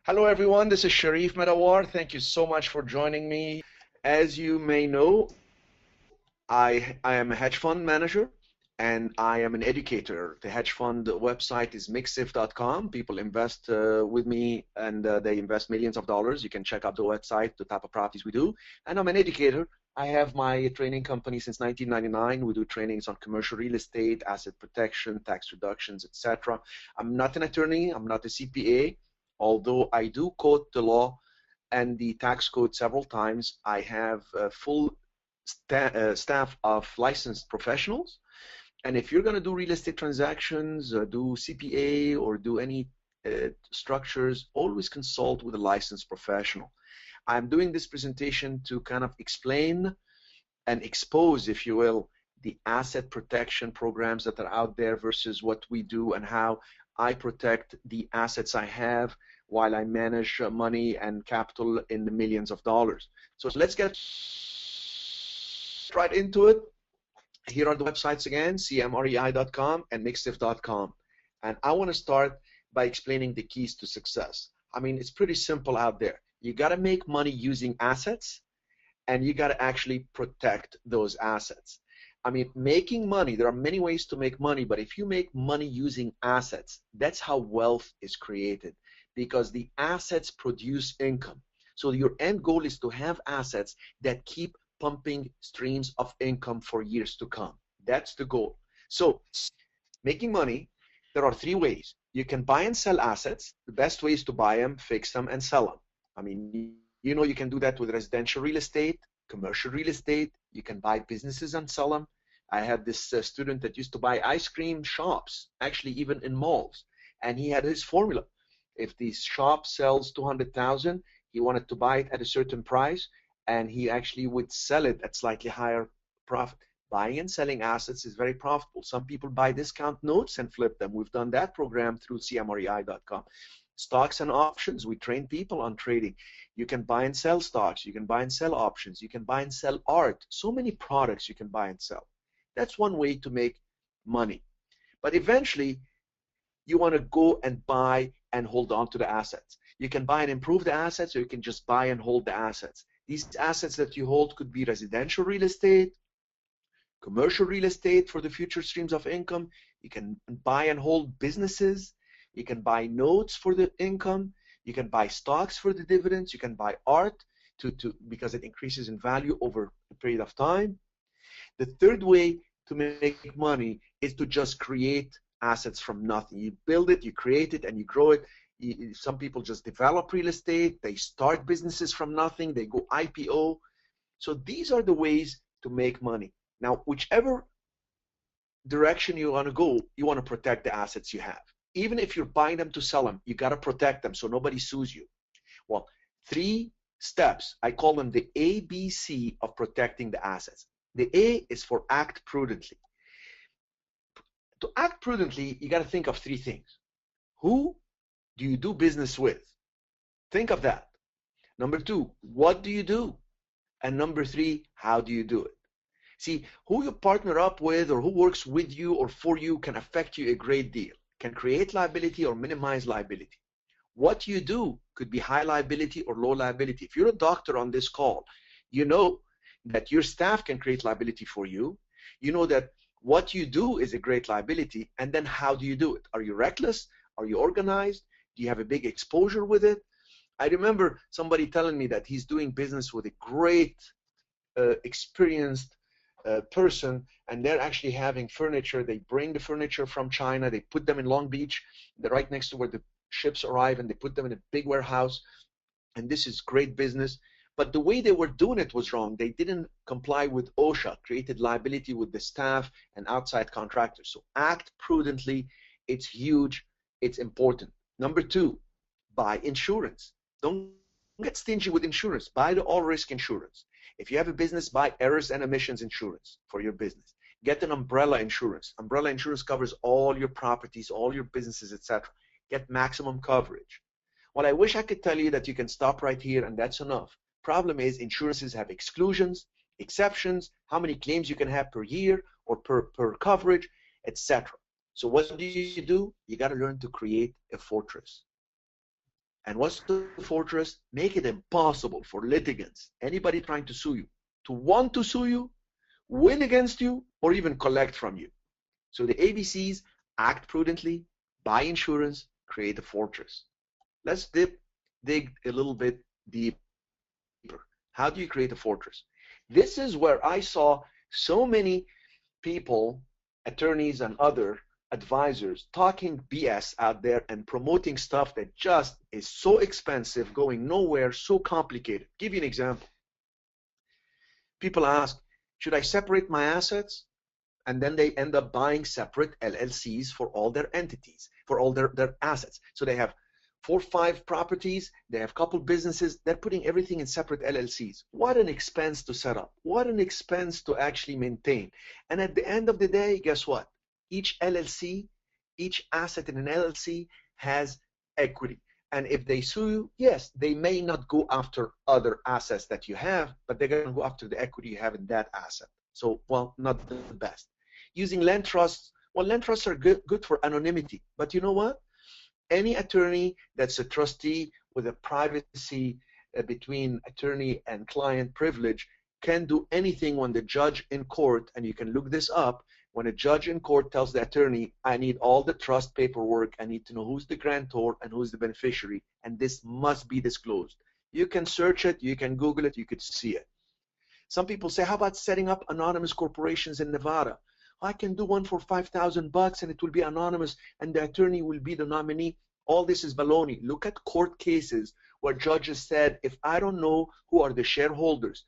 Hello, everyone. This is Cherif Medawar. Thank you so much for joining me. As you may know, I am a hedge fund manager and I am an educator. The hedge fund website is mixif.com. People invest with me and they invest millions of dollars. You can check out the website, the type of properties we do. And I'm an educator. I have my training company since 1999. We do trainings on commercial real estate, asset protection, tax reductions, etc. I'm not an attorney. I'm not a CPA, although I do quote the law and the tax code several times. I have a full staff of licensed professionals. And if you're going to do real estate transactions, do CPA, or do any structures, always consult with a licensed professional. I'm doing this presentation to kind of explain and expose, if you will, the asset protection programs that are out there versus what we do and how I protect the assets I have while I manage money and capital in the millions of dollars. So let's get right into it. Here are the websites again, cmrei.com and mixif.com. And I want to start by explaining the keys to success. I mean, it's pretty simple out there. You got to make money using assets, and you got to actually protect those assets. I mean, making money, there are many ways to make money, but if you make money using assets, that's how wealth is created, because the assets produce income. So your end goal is to have assets that keep pumping streams of income for years to come. That's the goal. So making money, there are three ways. You can buy and sell assets. The best way is to buy them, fix them, and sell them. I mean, you know, you can do that with residential real estate, commercial real estate. You can buy businesses and sell them. I had this student that used to buy ice cream shops, actually even in malls, and he had his formula. If the shop sells 200,000, he wanted to buy it at a certain price, and he actually would sell it at slightly higher profit. Buying and selling assets is very profitable. Some people buy discount notes and flip them. We've done that program through cmrei.com. Stocks and options, we train people on trading. You can buy and sell stocks. You can buy and sell options. You can buy and sell art. So many products you can buy and sell. That's one way to make money. But eventually, you want to go and buy and hold on to the assets. You can buy and improve the assets, or you can just buy and hold the assets. These assets that you hold could be residential real estate, commercial real estate for the future streams of income. You can buy and hold businesses. You can buy notes for the income. You can buy stocks for the dividends. You can buy art because it increases in value over a period of time. The third way to make money is to just create assets from nothing. You build it, you create it, and you grow it. Some people just develop real estate. They start businesses from nothing. They go IPO. So these are the ways to make money. Now, whichever direction you want to go, you want to protect the assets you have. Even if you're buying them to sell them, you got to protect them so nobody sues you. Well, three steps. I call them the ABC of protecting the assets. The A is for act prudently. To act prudently, you got to think of three things. Who do you do business with? Think of that. Number two, what do you do? And number three, how do you do it? See, who you partner up with or who works with you or for you can affect you a great deal, can create liability or minimize liability. What you do could be high liability or low liability. If you're a doctor on this call, you know that your staff can create liability for you. You know that what you do is a great liability, and then how do you do it? Are you reckless? Are you organized? Do you have a big exposure with it? I remember somebody telling me that he's doing business with a great, experienced person, and they're actually having furniture. They bring the furniture from China, they put them in Long Beach, they're right next to where the ships arrive, and they put them in a big warehouse, and this is great business. But the way they were doing it was wrong. They didn't comply with OSHA, created liability with the staff and outside contractors. So act prudently. It's huge. It's important. Number two, buy insurance. Don't get stingy with insurance. Buy the all-risk insurance. If you have a business, buy errors and emissions insurance for your business. Get an umbrella insurance. Umbrella insurance covers all your properties, all your businesses, etc. Get maximum coverage. Well, I wish I could tell you that you can stop right here and that's enough. Problem is, insurances have exclusions, exceptions, how many claims you can have per year or per coverage, etc. So what do? You got to learn to create a fortress. And what's the fortress? Make it impossible for litigants, anybody trying to sue you, to want to sue you, win against you, or even collect from you. So the ABCs: act prudently, buy insurance, create a fortress. Let's dig a little bit deeper. How do you create a fortress? This is where I saw so many people, attorneys and other advisors, talking BS out there and promoting stuff that just is so expensive, going nowhere, so complicated. Give you an example. People ask, should I separate my assets? And then they end up buying separate LLCs for all their entities, for all their assets. So they have 4 or 5 properties, they have a couple businesses, they're putting everything in separate LLCs. What an expense to set up. What an expense to actually maintain. And at the end of the day, guess what? Each LLC, each asset in an LLC has equity. And if they sue you, yes, they may not go after other assets that you have, but they're going to go after the equity you have in that asset. So, well, not the best. Using land trusts, well, land trusts are good for anonymity, but you know what? Any attorney that's a trustee with a privacy between attorney and client privilege can do anything when the judge in court, and you can look this up, when a judge in court tells the attorney, I need all the trust paperwork, I need to know who's the grantor and who's the beneficiary, and this must be disclosed. You can search it, you can Google it, you could see it. Some people say, how about setting up anonymous corporations in Nevada? I can do one for $5,000 and it will be anonymous and the attorney will be the nominee. All this is baloney. Look at court cases where judges said, if I don't know who are the shareholders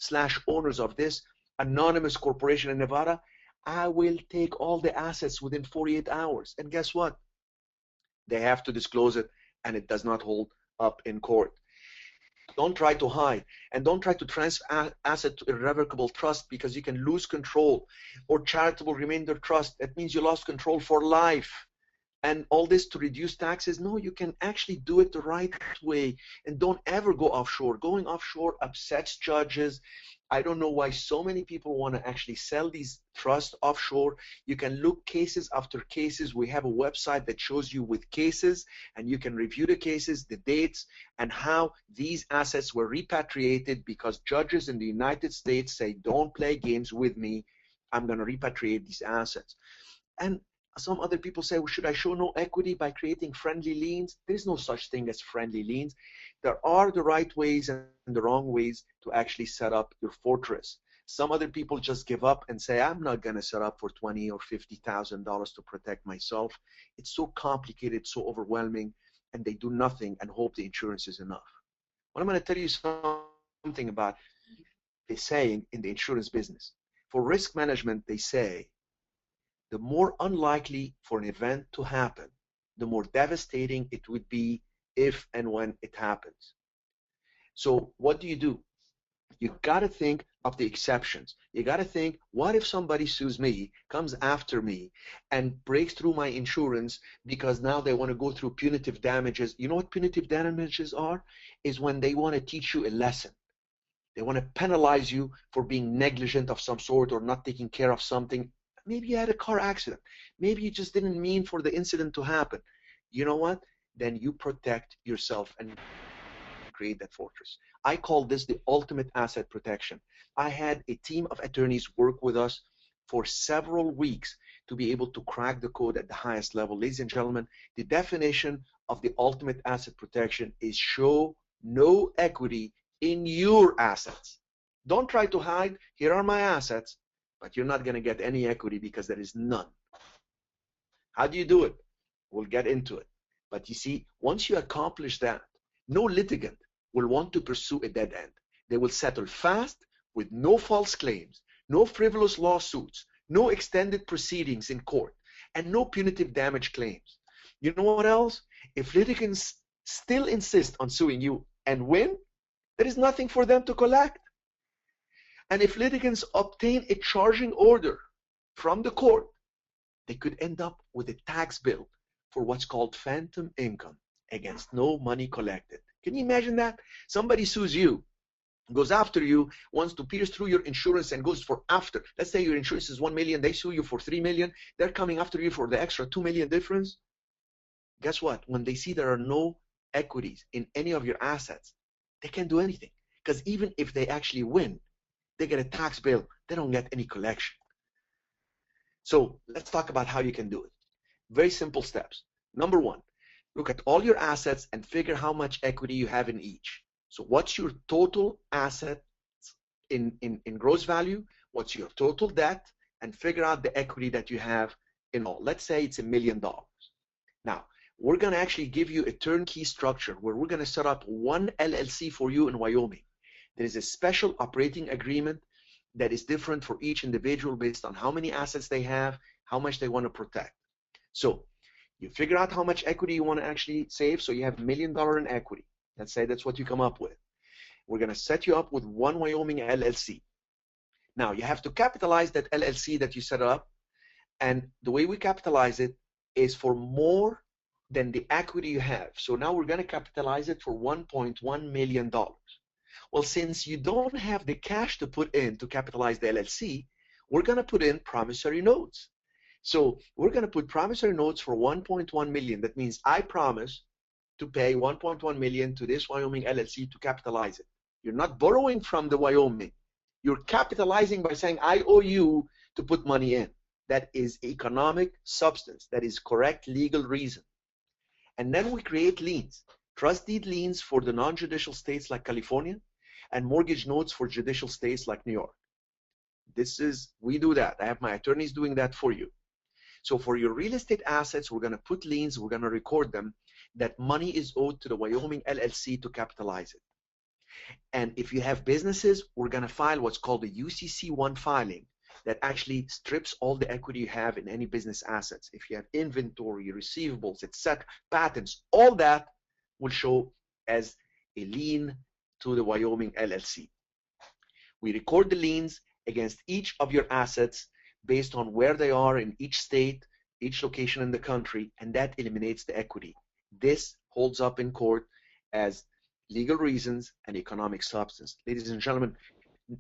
/ owners of this anonymous corporation in Nevada, I will take all the assets within 48 hours. And guess what? They have to disclose it and it does not hold up in court. Don't try to hide, and don't try to transfer asset to irrevocable trust, because you can lose control, or charitable remainder trust. That means you lost control for life. And all this to reduce taxes? No, you can actually do it the right way, and don't ever go offshore. Going offshore upsets judges. I don't know why so many people want to actually sell these trusts offshore. You can look cases after cases. We have a website that shows you with cases, and you can review the cases, the dates, and how these assets were repatriated, because judges in the United States say, don't play games with me. I'm going to repatriate these assets. And some other people say, well, should I show no equity by creating friendly liens? There's no such thing as friendly liens. There are the right ways and the wrong ways to actually set up your fortress. Some other people just give up and say, I'm not going to set up for $20,000 or $50,000 to protect myself. It's so complicated, so overwhelming, and they do nothing and hope the insurance is enough. Well, I'm going to tell you something about the saying in the insurance business. For risk management, they say, the more unlikely for an event to happen, the more devastating it would be if and when it happens. So what do? You got to think of the exceptions. You got to think, what if somebody sues me, comes after me, and breaks through my insurance because now they want to go through punitive damages? You know what punitive damages are? Is when they want to teach you a lesson. They want to penalize you for being negligent of some sort or not taking care of something. Maybe you had a car accident. Maybe you just didn't mean for the incident to happen. You know what? Then you protect yourself and create that fortress. I call this the ultimate asset protection. I had a team of attorneys work with us for several weeks to be able to crack the code at the highest level. Ladies and gentlemen, the definition of the ultimate asset protection is show no equity in your assets. Don't try to hide, here are my assets, but you're not going to get any equity because there is none. How do you do it? We'll get into it. But you see, once you accomplish that, no litigant will want to pursue a dead end. They will settle fast with no false claims, no frivolous lawsuits, no extended proceedings in court, and no punitive damage claims. You know what else? If litigants still insist on suing you and win, there is nothing for them to collect. And if litigants obtain a charging order from the court, they could end up with a tax bill for what's called phantom income against no money collected. Can you imagine that? Somebody sues you, goes after you, wants to pierce through your insurance and goes for after. Let's say your insurance is $1 million, they sue you for $3 million, they're coming after you for the extra $2 million difference. Guess what? When they see there are no equities in any of your assets, they can't do anything. Because even if they actually win, they get a tax bill. They don't get any collection. So let's talk about how you can do it. Very simple steps. Number one, look at all your assets and figure how much equity you have in each. So what's your total asset in gross value? What's your total debt? And figure out the equity that you have in all. Let's say it's $1 million. Now, we're going to actually give you a turnkey structure where we're going to set up one LLC for you in Wyoming. There is a special operating agreement that is different for each individual based on how many assets they have, how much they want to protect. So you figure out how much equity you want to actually save. So you have $1 million in equity. Let's say that's what you come up with. We're going to set you up with one Wyoming LLC. Now you have to capitalize that LLC that you set up. And the way we capitalize it is for more than the equity you have. So now we're going to capitalize it for $1.1 million. Well, since you don't have the cash to put in to capitalize the LLC, we're going to put in promissory notes. So we're going to put promissory notes for 1.1 million. That means I promise to pay 1.1 million to this Wyoming LLC to capitalize it. You're not borrowing from the Wyoming. You're capitalizing by saying I owe you to put money in. That is economic substance. That is correct legal reason. And then we create liens. Trust deed liens for the non-judicial states like California and mortgage notes for judicial states like New York. We do that. I have my attorneys doing that for you. So for your real estate assets, we're going to put liens, we're going to record them, that money is owed to the Wyoming LLC to capitalize it. And if you have businesses, we're going to file what's called the UCC-1 filing that actually strips all the equity you have in any business assets. If you have inventory, receivables, etc., patents, all that will show as a lien to the Wyoming LLC. We record the liens against each of your assets based on where they are in each state, each location in the country, and that eliminates the equity. This holds up in court as legal reasons and economic substance. Ladies and gentlemen,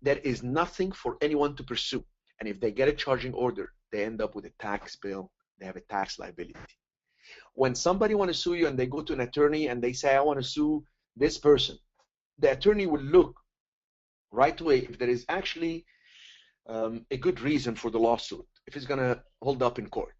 there is nothing for anyone to pursue. And if they get a charging order, they end up with a tax bill. They have a tax liability. When somebody wants to sue you and they go to an attorney and they say, I want to sue this person, the attorney will look right away if there is actually a good reason for the lawsuit, if it's going to hold up in court.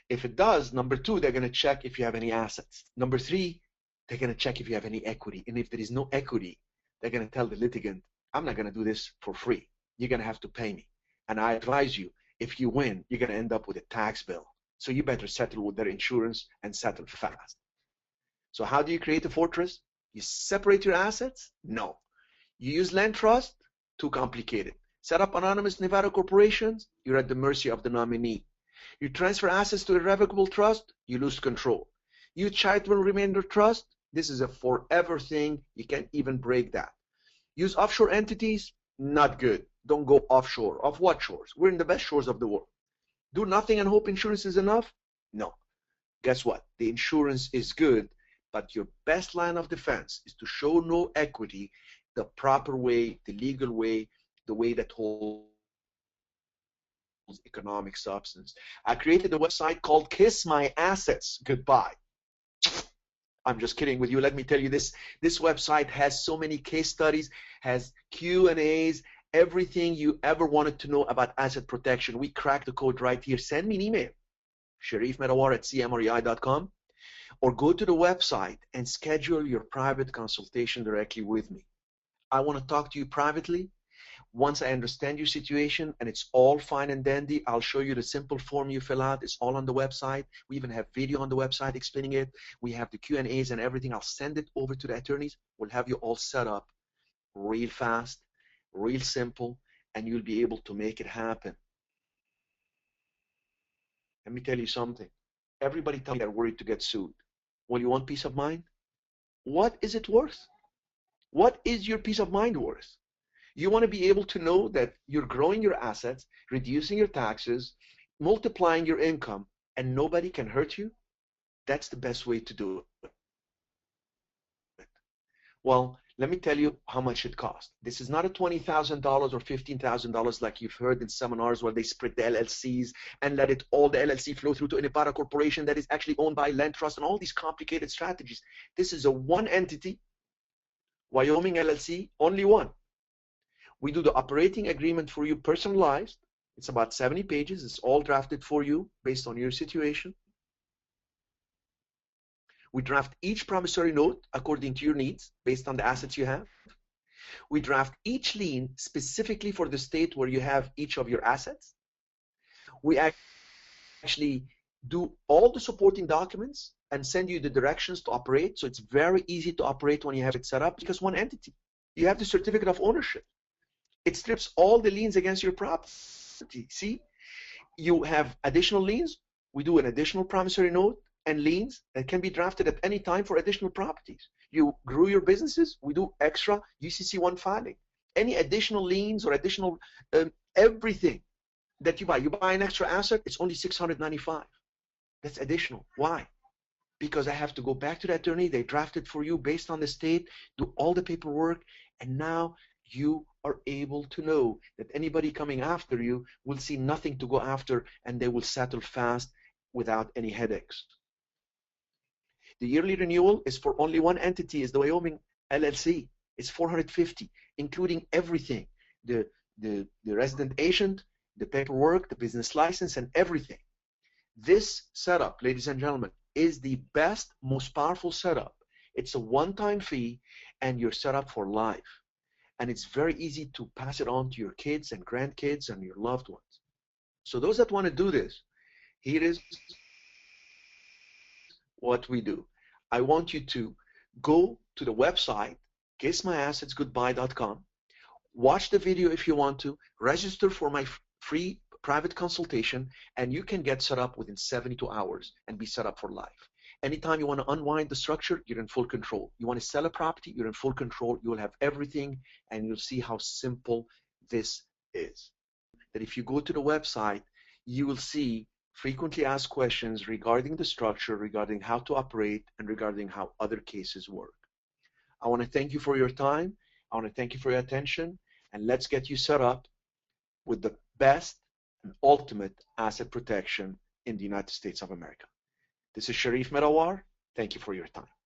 If it does, number two, they're going to check if you have any assets. Number three, they're going to check if you have any equity. And if there is no equity, they're going to tell the litigant, I'm not going to do this for free. You're going to have to pay me. And I advise you, if you win, you're going to end up with a tax bill. So you better settle with their insurance and settle fast. So how do you create a fortress? You separate your assets? No. You use land trust? Too complicated. Set up anonymous Nevada corporations? You're at the mercy of the nominee. You transfer assets to irrevocable trust? You lose control. You charitable remainder trust? This is a forever thing. You can't even break that. Use offshore entities? Not good. Don't go offshore. Off what shores? We're in the best shores of the world. Do nothing and hope insurance is enough? No. Guess what? The insurance is good, but your best line of defense is to show no equity the proper way, the legal way, the way that holds economic substance. I created a website called Kiss My Assets Goodbye. I'm just kidding with you. Let me tell you this. This website has so many case studies, has Q&As, everything you ever wanted to know about asset protection. We cracked the code right here. Send me an email, sherifmedawar@cmrei.com, or go to the website and schedule your private consultation directly with me. I want to talk to you privately. Once I understand your situation and it's all fine and dandy, I'll show you the simple form you fill out. It's all on the website. We even have video on the website explaining it. We have the Q&As and everything. I'll send it over to the attorneys. We'll have you all set up real fast, real simple, and you'll be able to make it happen. Let me tell you something. Everybody tells me they're worried to get sued. Well, you want peace of mind? What is it worth? What is your peace of mind worth? You want to be able to know that you're growing your assets, reducing your taxes, multiplying your income, and nobody can hurt you? That's the best way to do it. Well, Let me tell you how much it costs. This is not a $20,000 or $15,000 like you've heard in seminars where they split the LLCs and let it all the LLC flow through to an Ibarra corporation that is actually owned by land trust and all these complicated strategies. This is a one entity, Wyoming LLC, only one. We do the operating agreement for you personalized. It's about 70 pages. It's all drafted for you based on your situation. We draft each promissory note according to your needs based on the assets you have. We draft each lien specifically for the state where you have each of your assets. We actually do all the supporting documents and send you the directions to operate. So it's very easy to operate when you have it set up because one entity. You have the certificate of ownership. It strips all the liens against your property. See, you have additional liens. We do an additional promissory note and liens that can be drafted at any time for additional properties. You grew your businesses, we do extra UCC1 filing. Any additional liens or additional everything that you buy an extra asset, it's only $695. That's additional. Why? Because I have to go back to the attorney, they draft it for you based on the state, do all the paperwork, and now you are able to know that anybody coming after you will see nothing to go after and they will settle fast without any headaches. The yearly renewal is for only one entity, is the Wyoming LLC. It's $450, including everything, the resident agent, the paperwork, the business license, and everything. This setup, ladies and gentlemen, is the best, most powerful setup. It's a one-time fee, and you're set up for life. And it's very easy to pass it on to your kids and grandkids and your loved ones. So those that want to do this, here is what we do. I want you to go to the website, kissmyassetsgoodbye.com, watch the video if you want to, register for my free private consultation, and you can get set up within 72 hours and be set up for life. Anytime you want to unwind the structure, you're in full control. You want to sell a property, you're in full control. You will have everything, and you'll see how simple this is. That if you go to the website, you will see frequently asked questions regarding the structure, regarding how to operate, and regarding how other cases work. I want to thank you for your time. I want to thank you for your attention, and let's get you set up with the best and ultimate asset protection in the United States of America. This is Cherif Medawar. Thank you for your time.